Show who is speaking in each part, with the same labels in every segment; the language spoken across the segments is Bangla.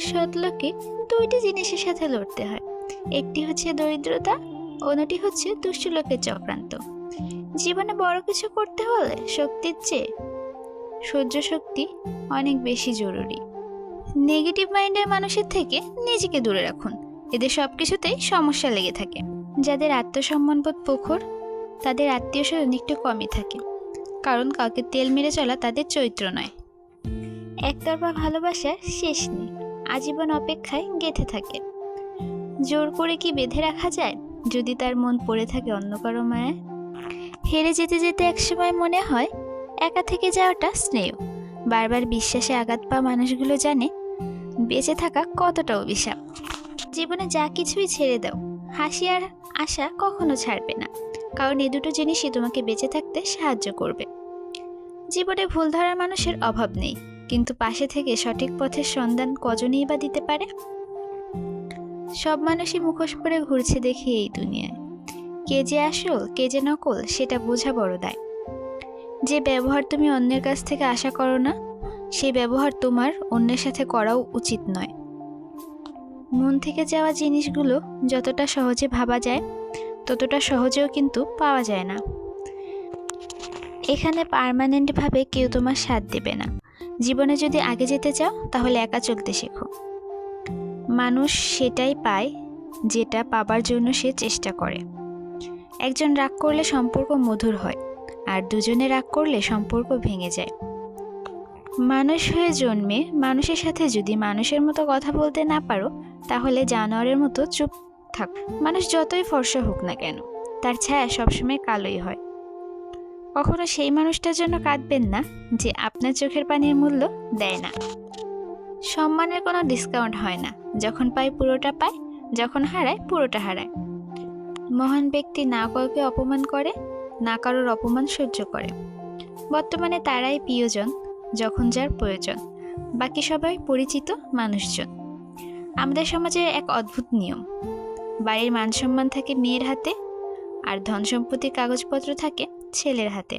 Speaker 1: সৎ লোককে দুইটি জিনিসের সাথে লড়তে হয়। একটি হচ্ছে দরিদ্রতা, অন্যটি হচ্ছে দুষ্ট লোকের চক্রান্ত। জীবনে বড় কিছু করতে হলে শক্তির চেয়ে সহ্য শক্তি অনেক বেশি জরুরি। নেগেটিভ মাইন্ডের মানুষের থেকে নিজেকে দূরে রাখুন, এদের সবকিছুতেই সমস্যা লেগে থাকে। যাদের আত্মসম্মানবোধ প্রখর তাদের আত্মীয় স্বজন একটু কমই থাকে, কারণ কাউকে তেল মেরে চলা তাদের চরিত্র নয়। একতরফা ভালোবাসার শেষ নেই, আজীবন অপেক্ষায় গেঁথে থাকে। জোর করে কি বেঁধে রাখা যায় যদি তার মন পড়ে থাকে অন্য কারো মায়ায়? হেরে যেতে যেতে একসময় মনে হয় একা থেকে যাওয়াটা স্নেহ। বারবার বিশ্বাসে আঘাত পাওয়া মানুষগুলো জানে বেঁচে থাকা কতটা অভিশাপ। জীবনে যা কিছুই ছেড়ে দাও, হাসি আর আশা কখনো ছাড়বে না, কারণ এই দুটো জিনিসই তোমাকে বেঁচে থাকতে সাহায্য করবে। জীবনে ভুল ধরার মানুষের অভাব নেই, কিন্তু পাশে থেকে সঠিক পথের সন্ধান কজনই বা দিতে পারে? সব মানুষই মুখোশ পরে ঘুরছে দেখি এই দুনিয়ায়। কে যে আসল কে যে নকল সেটা বোঝা বড় দায়। যে ব্যবহার তুমি অন্যের কাছ থেকে আশা করো না, সেই ব্যবহার তোমার অন্যের সাথে করাও উচিত নয়। মন থেকে যাওয়া জিনিসগুলো যতটা সহজে ভাবা যায় ততটা সহজেও কিন্তু পাওয়া যায় না। এখানে পার্মানেন্টভাবে কেউ তোমার সাথ দেবে না। জীবনে যদি আগে যেতে চাও তাহলে একা চলতে শেখো। মানুষ সেটাই পায় যেটা পাবার জন্য সে চেষ্টা করে। একজন রাগ করলে সম্পর্ক মধুর হয়, আর দুজনে রাগ করলে সম্পর্ক ভেঙে যায়। মানুষ হয়ে জন্মে মানুষের সাথে যদি মানুষের মতো কথা বলতে না পারো, তাহলে জানোয়ারের মতো চুপ থাক। মানুষ যতই ফর্সা হোক না কেন, তার ছায়া সবসময় কালোই হয়। কখনো সেই মানুষটার জন্য কাঁদবেন না যে আপনার চোখের পানির মূল্য দেয় না। সম্মানের কোনো ডিসকাউন্ট হয় না, যখন পায় পুরোটা পায়, যখন হারায় পুরোটা হারায়। মহান ব্যক্তি না কাউকে অপমান করে, না কারোর অপমান সহ্য করে। বর্তমানে তারাই প্রিয়জন যখন যার প্রয়োজন, বাকি সবাই পরিচিত মানুষজন। আমাদের সমাজের এক অদ্ভুত নিয়ম, বাড়ির মান সম্মান থাকে মেয়ের হাতে, আর ধন সম্পত্তির কাগজপত্র থাকে ছেলের হাতে।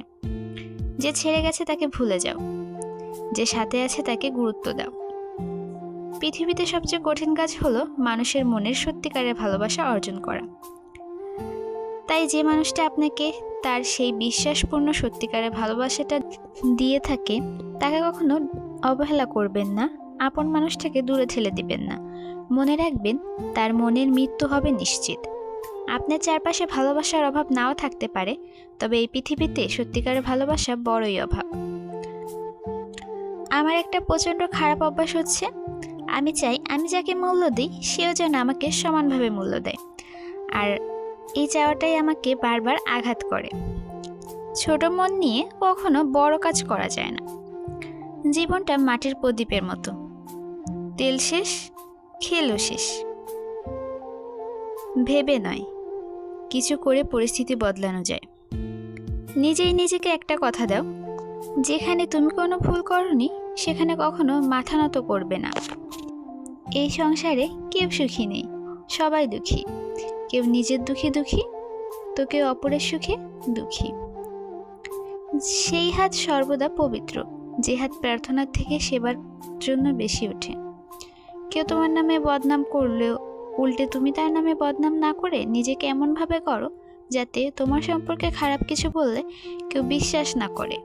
Speaker 1: যে ছেড়ে গেছে তাকে ভুলে যাও, যে সাথে আছে তাকে গুরুত্ব দাও। পৃথিবীতে সবচেয়ে কঠিন কাজ হলো মানুষের মনের সত্যিকারের ভালোবাসা অর্জন করা। তাই যে মানুষটা আপনাকে তার সেই বিশ্বাসপূর্ণ সত্যিকারের ভালোবাসাটা দিয়ে থাকে, তাকে কখনো অবহেলা করবেন না, আপন মানুষটাকে দূরে ঠেলে দিবেন না। মনে রাখবেন, তার মনের মৃত্যু হবে নিশ্চিত। আপনার চারপাশে ভালোবাসার অভাব নাও থাকতে পারে, তবে এই পৃথিবীতে সত্যিকারের ভালোবাসা বড়ই অভাব। আমার একটা প্রচণ্ড খারাপ অভ্যাস হচ্ছে, আমি চাই আমি যাকে মূল্য দিই সেও যেন আমাকে সমানভাবে মূল্য দেয়, আর এই চাওয়াটাই আমাকে বারবার আঘাত করে। ছোট মন নিয়ে কখনো বড় কাজ করা যায় না। জীবনটা মাটির প্রদীপের মতো, তেল শেষ খেলও শেষ। ভেবে নয়, কিছু করে পরিস্থিতি বদলানো যায়। নিজেই নিজেকে একটা কথা দাও, যেখানে তুমি কোনো ভুল করনি সেখানে কখনো মাথা নত করবে না। এই সংসারে কেউ সুখী নেই, সবাই দুঃখী। কেউ নিজের দুঃখে দুঃখী, তো কেউ অপরের সুখে দুঃখী। সেই হাত সর্বদা পবিত্র যে হাত প্রার্থনার থেকে সেবার জন্য বেশি ওঠে। কেউ তোমার নামে বদনাম করলেও উল্টে তুমি তার নামে বদনাম না করে নিজেকে এমনভাবে করো যাতে তোমার সম্পর্কে খারাপ কিছু বললে কেউ বিশ্বাস না করে।